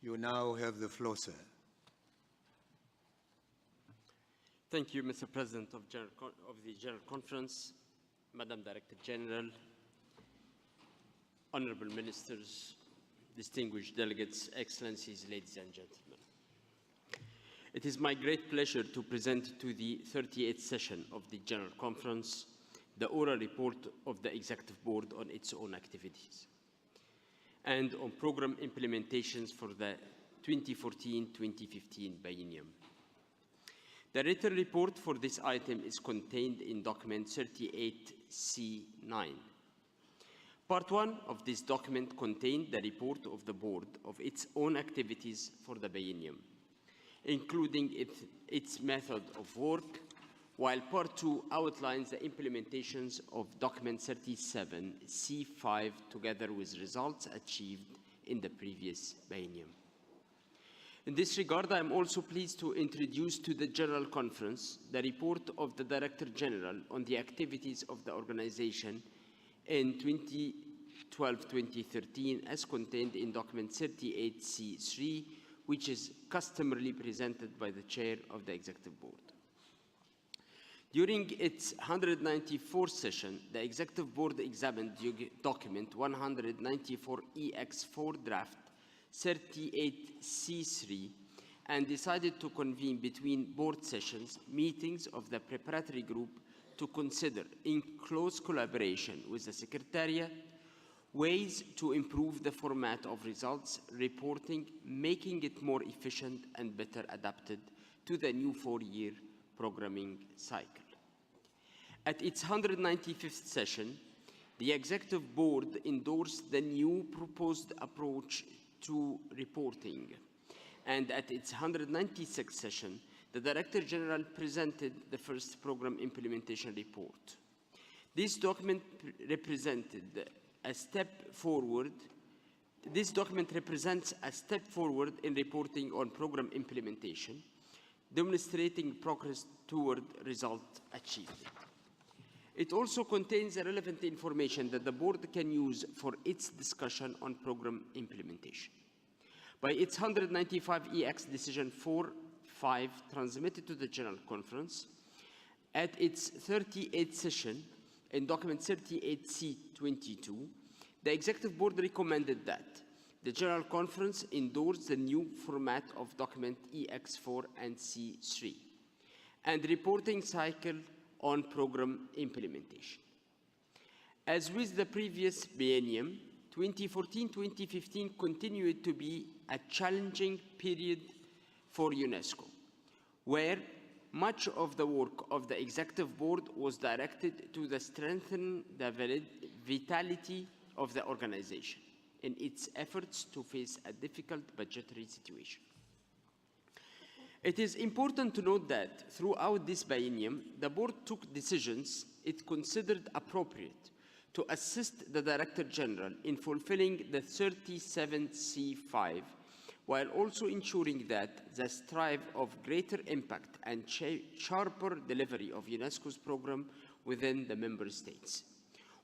You now have the floor, sir. Thank you, Mr. President of the General Conference, Madam Director General, Honorable Ministers, distinguished delegates, Excellencies, ladies and gentlemen. It is my great pleasure to present to the 38th session of the General Conference the oral report of the Executive Board on its own activities and on program implementations for the 2014-2015 biennium. The written report for this item is contained in document 38C9. Part 1 of this document contained the report of the Board of its own activities for the biennium, including its method of work, while Part 2 outlines the implementations of document 37C5 together with results achieved in the previous biennium. In this regard, I am also pleased to introduce to the General Conference the report of the Director General on the activities of the organization in 2012-2013 as contained in document 38C3, which is customarily presented by the Chair of the Executive Board. During its 194th session, the Executive Board examined document 194EX4 draft 38C3 and decided to convene between board sessions meetings of the preparatory group to consider, in close collaboration with the Secretariat, ways to improve the format of results reporting, making it more efficient and better adapted to the new four-year programming cycle. At its 195th session, the Executive Board endorsed the new proposed approach to reporting, and at its 196th session, the Director General presented the first program implementation report. This document represented a step forward. This document represents a step forward in reporting on program implementation, demonstrating progress toward result achievement. It also contains relevant information that the Board can use for its discussion on program implementation. By its 195EX Decision 4.5 transmitted to the General Conference, at its 38th session, in document 38C22, the Executive Board recommended that the General Conference endorse the new format of document EX4 and C3 and reporting cycle on program implementation. As with the previous biennium, 2014-2015 continued to be a challenging period for UNESCO, where much of the work of the Executive Board was directed to strengthen the vitality of the organization in its efforts to face a difficult budgetary situation. It is important to note that throughout this biennium, the Board took decisions it considered appropriate to assist the Director General in fulfilling the 37C5, while also ensuring that the strive of greater impact and sharper delivery of UNESCO's program within the member states,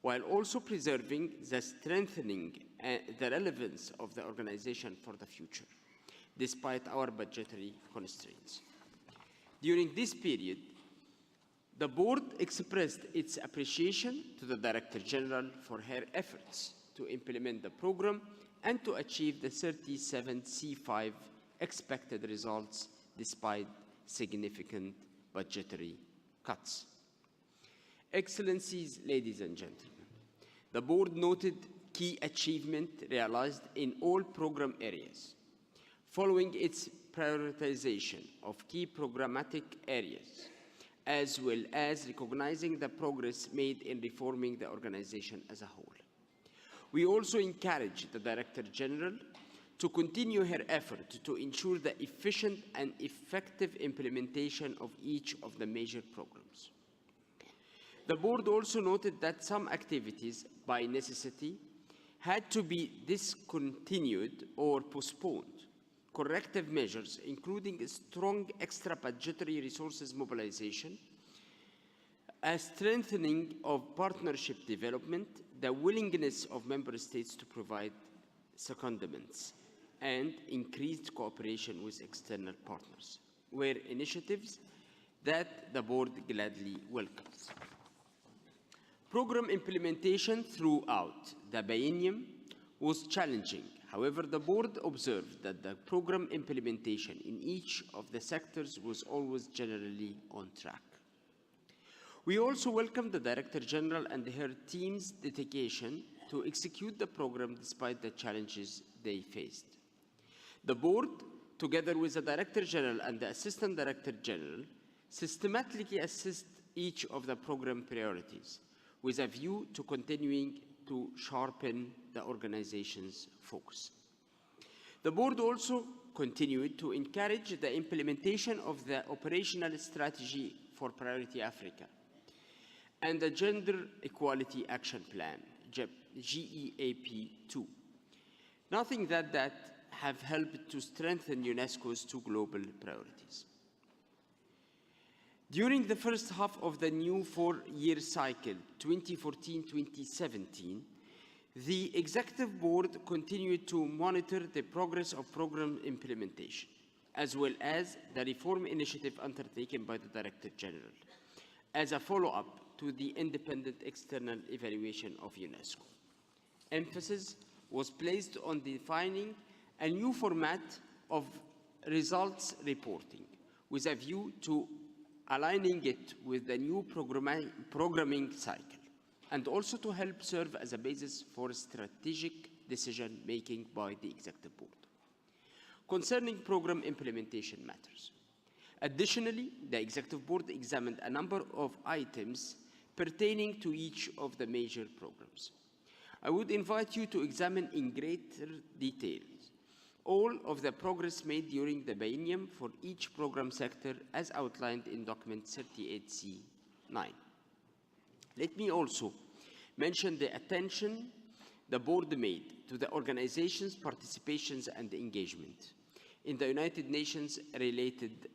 while also preserving the strengthening the relevance of the organization for the future, despite our budgetary constraints. During this period, the Board expressed its appreciation to the Director General for her efforts to implement the program and to achieve the 37C5 expected results despite significant budgetary cuts. Excellencies, ladies and gentlemen, the Board noted key achievement realized in all program areas. Following its prioritization of key programmatic areas, as well as recognizing the progress made in reforming the organization as a whole. We also encourage the Director General to continue her effort to ensure the efficient and effective implementation of each of the major programs. The Board also noted that some activities, by necessity, had to be discontinued or postponed. Corrective measures, including strong extra budgetary resources mobilization, a strengthening of partnership development, the willingness of member states to provide secondments, and increased cooperation with external partners were initiatives that the board gladly welcomes. Program implementation throughout the biennium was challenging. However, the board observed that the program implementation in each of the sectors was always generally on track. We also welcome the Director General and her team's dedication to execute the program despite the challenges they faced. The board, together with the Director General and the Assistant Director General, systematically assist each of the program priorities with a view to continuing to sharpen the organization's focus. The board also continued to encourage the implementation of the operational strategy for Priority Africa and the Gender Equality Action Plan, GEAP2, nothing that have helped to strengthen UNESCO's two global priorities. During the first half of the new four-year cycle, 2014-2017, the Executive Board continued to monitor the progress of program implementation, as well as the reform initiative undertaken by the Director General, as a follow-up to the independent external evaluation of UNESCO. Emphasis was placed on defining a new format of results reporting with a view to aligning it with the new programming cycle, and also to help serve as a basis for strategic decision-making by the Executive Board concerning program implementation matters. Additionally, the Executive Board examined a number of items pertaining to each of the major programs. I would invite you to examine in greater detail all of the progress made during the biennium for each program sector as outlined in document 38C9. Let me also mention the attention the board made to the organization's participations and engagement in the United Nations related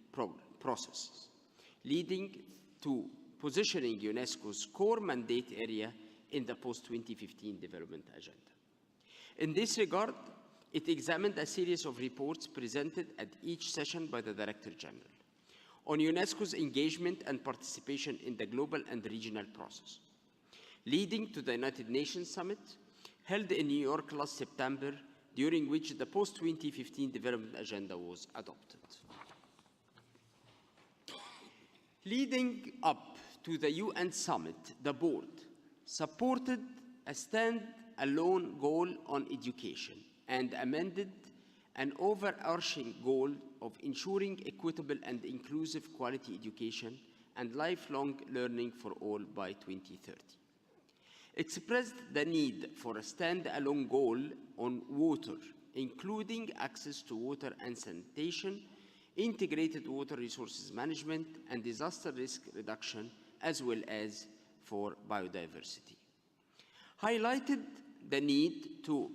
processes, leading to positioning UNESCO's core mandate area in the post-2015 development agenda. In this regard, it examined a series of reports presented at each session by the Director General on UNESCO's engagement and participation in the global and regional process, leading to the United Nations Summit held in New York last September, during which the post-2015 development agenda was adopted. Leading up to the UN Summit, the board supported a stand-alone goal on education and amended an overarching goal of ensuring equitable and inclusive quality education and lifelong learning for all by 2030. Expressed the need for a stand-alone goal on water, including access to water and sanitation, integrated water resources management, and disaster risk reduction, as well as for biodiversity. Highlighted the need to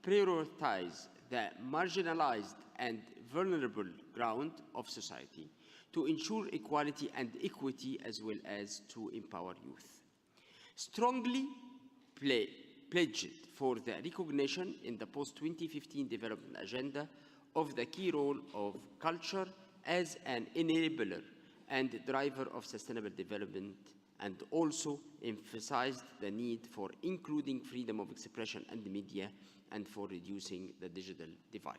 prioritize the marginalized and vulnerable ground of society to ensure equality and equity, as well as to empower youth. Strongly pledged for the recognition in the post-2015 development agenda of the key role of culture as an enabler and driver of sustainable development, and also emphasized the need for including freedom of expression and the media and for reducing the digital divide.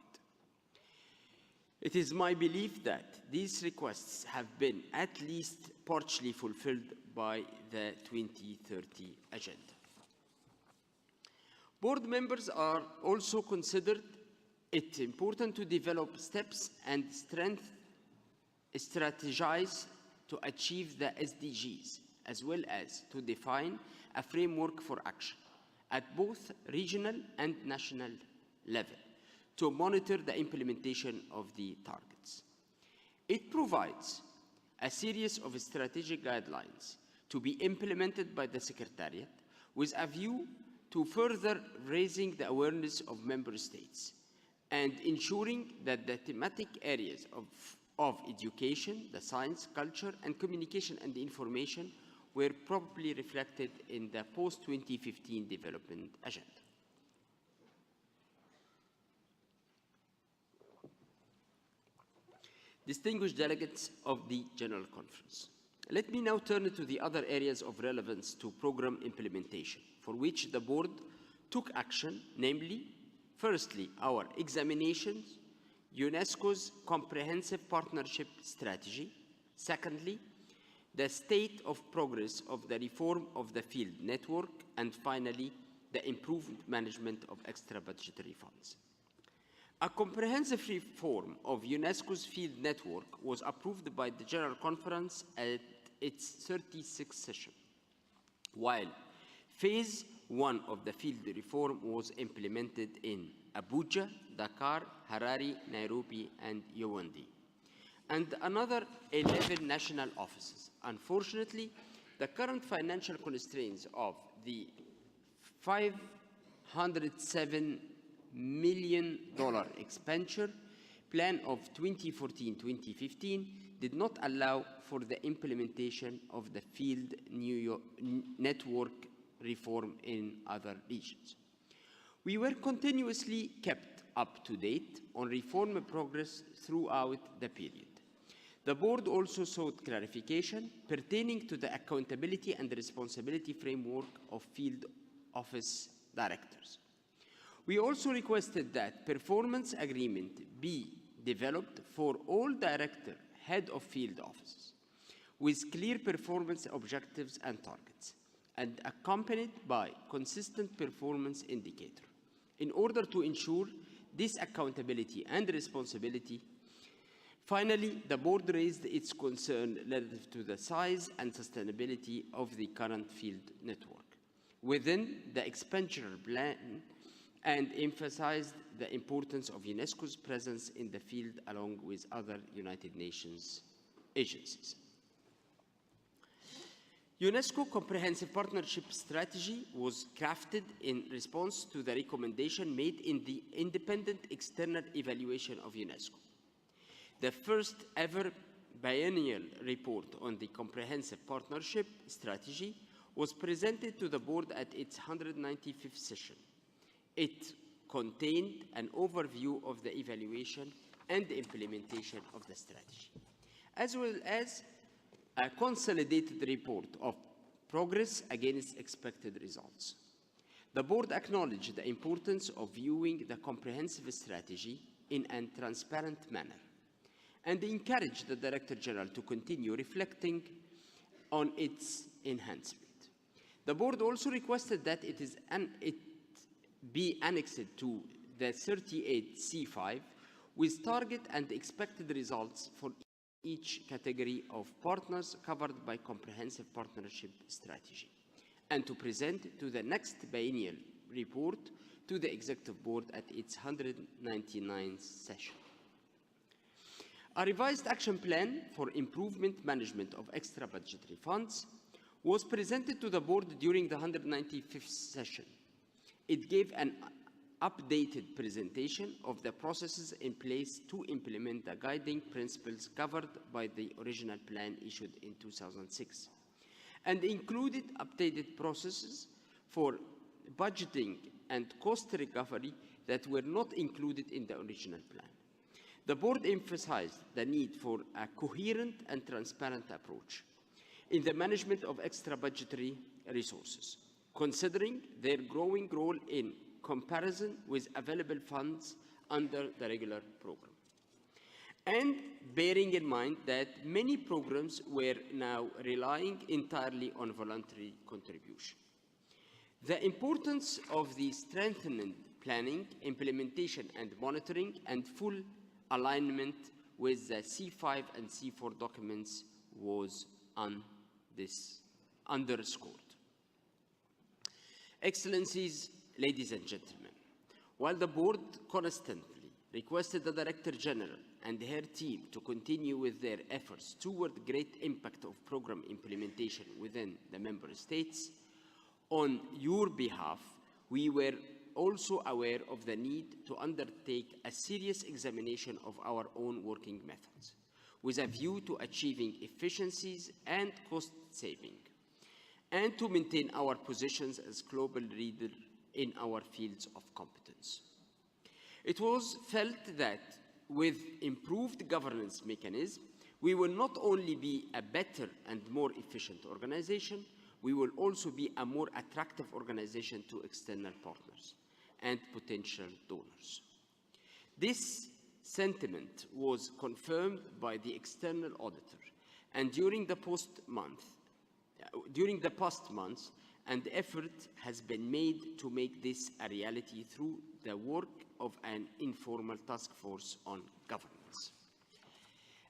It is my belief that these requests have been at least partially fulfilled by the 2030 agenda. Board members are also considered it important to develop steps and strategize to achieve the SDGs, as well as to define a framework for action at both regional and national level to monitor the implementation of the targets. It provides a series of strategic guidelines to be implemented by the Secretariat with a view to further raising the awareness of member states and ensuring that the thematic areas of education, the science, culture, and communication and information were properly reflected in the post-2015 development agenda. Distinguished delegates of the General Conference, let me now turn to the other areas of relevance to program implementation, for which the board took action, namely, firstly, our examinations, UNESCO's comprehensive partnership strategy, secondly, the state of progress of the reform of the field network, and finally, the improved management of extra budgetary funds. A comprehensive reform of UNESCO's field network was approved by the General Conference at its 36th session, while Phase 1 of the field reform was implemented in Abuja, Dakar, Harare, Nairobi, and Yaoundé, and another 11 national offices. Unfortunately, the current financial constraints of the $507 million expenditure plan of 2014-2015 did not allow for the implementation of the field network reform in other regions. We were continuously kept up to date on reform progress throughout the period. The board also sought clarification pertaining to the accountability and responsibility framework of field office directors. We also requested that performance agreement be developed for all director, head of field offices, with clear performance objectives and targets, and accompanied by consistent performance indicator. In order to ensure this accountability and responsibility, finally, the board raised its concern relative to the size and sustainability of the current field network within the expenditure plan, and emphasized the importance of UNESCO's presence in the field along with other United Nations agencies. UNESCO Comprehensive Partnership Strategy was crafted in response to the recommendation made in the independent external evaluation of UNESCO. The first ever biennial report on the Comprehensive Partnership Strategy was presented to the board at its 195th session. It contained an overview of the evaluation and the implementation of the strategy, as well as a consolidated report of progress against expected results. The board acknowledged the importance of viewing the comprehensive strategy in a transparent manner and encouraged the Director General to continue reflecting on its enhancement. The board also requested that it be annexed to the 38C5 with target and expected results for each category of partners covered by comprehensive partnership strategy, and to present to the next biennial report to the Executive Board at its 199th session. A revised action plan for improvement management of extra budgetary funds was presented to the board during the 195th session. It gave an updated presentation of the processes in place to implement the guiding principles covered by the original plan issued in 2006, and included updated processes for budgeting and cost recovery that were not included in the original plan. The board emphasized the need for a coherent and transparent approach in the management of extra budgetary resources, considering their growing role in comparison with available funds under the regular program, and bearing in mind that many programs were now relying entirely on voluntary contribution. The importance of the strengthened planning, implementation and monitoring and full alignment with the C5 and C4 documents was underscored. Excellencies, ladies and gentlemen, while the board constantly requested the Director General and her team to continue with their efforts toward great impact of program implementation within the member states, on your behalf, we were also aware of the need to undertake a serious examination of our own working methods, with a view to achieving efficiencies and cost saving, and to maintain our positions as global leader in our fields of competence. It was felt that with improved governance mechanism, we will not only be a better and more efficient organization, we will also be a more attractive organization to external partners and potential donors. This sentiment was confirmed by the external auditor, and during the past months, an effort has been made to make this a reality through the work of an informal task force on governance.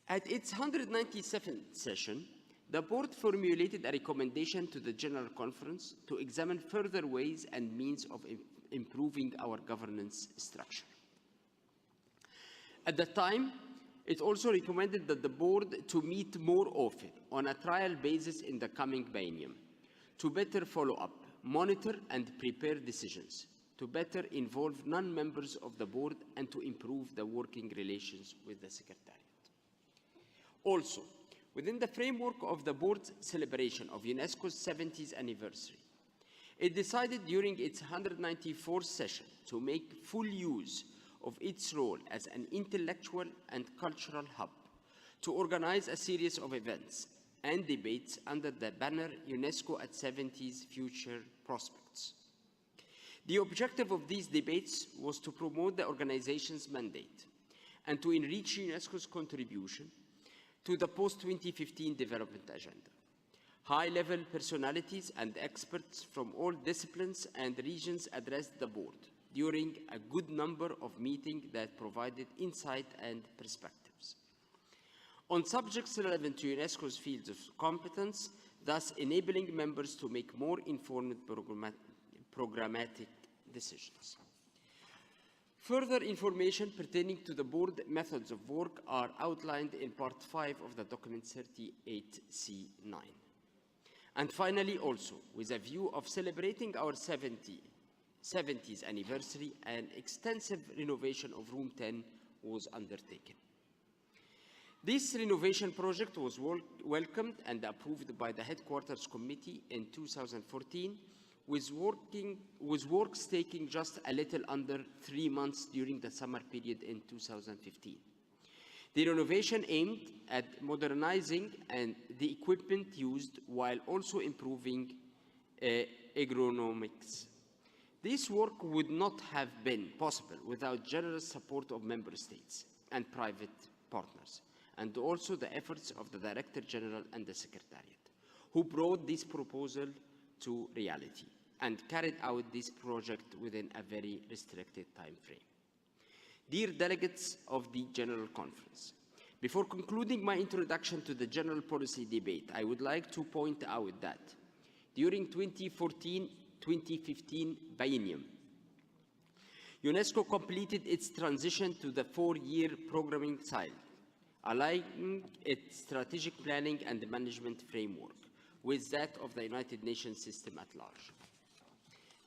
At its 197th session, the board formulated a recommendation to the General Conference to examine further ways and means of improving our governance structure. At the time, it also recommended that the board to meet more often on a trial basis in the coming biennium, to better follow up, monitor and prepare decisions, to better involve non-members of the board, and to improve the working relations with the Secretariat. Also, within the framework of the board's celebration of UNESCO's 70th anniversary, it decided during its 194th session to make full use of its role as an intellectual and cultural hub to organize a series of events and debates under the banner UNESCO at 70's Future Prospects. The objective of these debates was to promote the organization's mandate and to enrich UNESCO's contribution to the post-2015 development agenda. High-level personalities and experts from all disciplines and regions addressed the board during a good number of meetings that provided insight and perspectives on subjects relevant to UNESCO's fields of competence, thus enabling members to make more informed programmatic decisions. Further information pertaining to the board methods of work are outlined in Part 5 of the document 38C9. And finally, also, with a view of celebrating our 70th anniversary, an extensive renovation of Room 10 was undertaken. This renovation project was welcomed and approved by the Headquarters Committee in 2014, with works taking just a little under 3 months during the summer period in 2015. The renovation aimed at modernizing the equipment used while also improving ergonomics. This work would not have been possible without generous support of member states and private partners, and also the efforts of the Director General and the Secretariat, who brought this proposal to reality and carried out this project within a very restricted time frame. Dear delegates of the General Conference, before concluding my introduction to the general policy debate, I would like to point out that during 2014-2015 biennium, UNESCO completed its transition to the 4-year programming cycle, aligning its strategic planning and management framework with that of the United Nations system at large.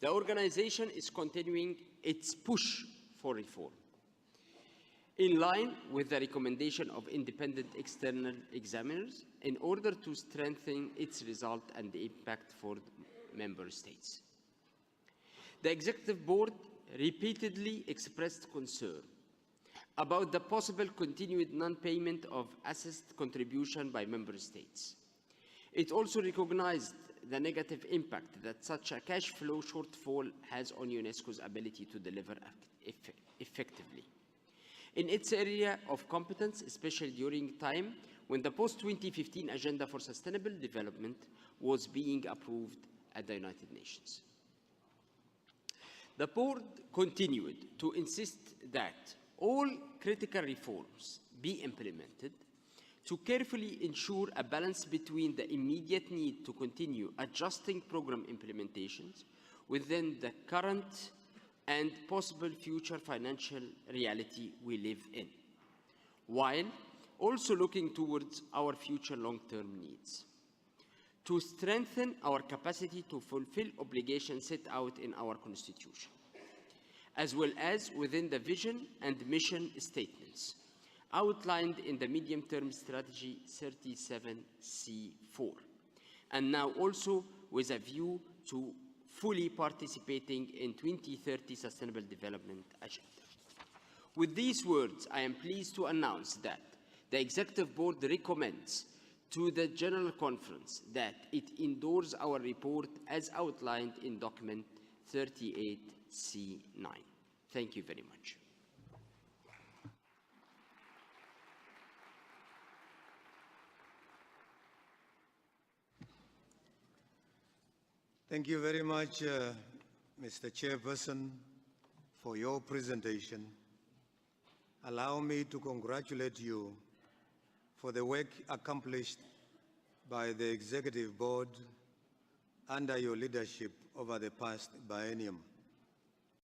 The organization is continuing its push for reform, in line with the recommendation of independent external examiners, in order to strengthen its result and the impact for member states. The Executive Board repeatedly expressed concern about the possible continued non-payment of assessed contribution by member states. It also recognized the negative impact that such a cash flow shortfall has on UNESCO's ability to deliver effectively in its area of competence, especially during time when the post-2015 Agenda for Sustainable Development was being approved at the United Nations. The board continued to insist that all critical reforms be implemented to carefully ensure a balance between the immediate need to continue adjusting program implementations within the current and possible future financial reality we live in, while also looking towards our future long-term needs, to strengthen our capacity to fulfill obligations set out in our Constitution, as well as within the vision and mission statements outlined in the Medium-Term Strategy 37C4, and now also with a view to fully participating in 2030 Sustainable Development Agenda. With these words, I am pleased to announce that the Executive Board recommends to the General Conference that it endorse our report as outlined in document 38C9. Thank you very much. Thank you very much, Mr. Chairperson, for your presentation. Allow me to congratulate you for the work accomplished by the Executive Board under your leadership over the past biennium.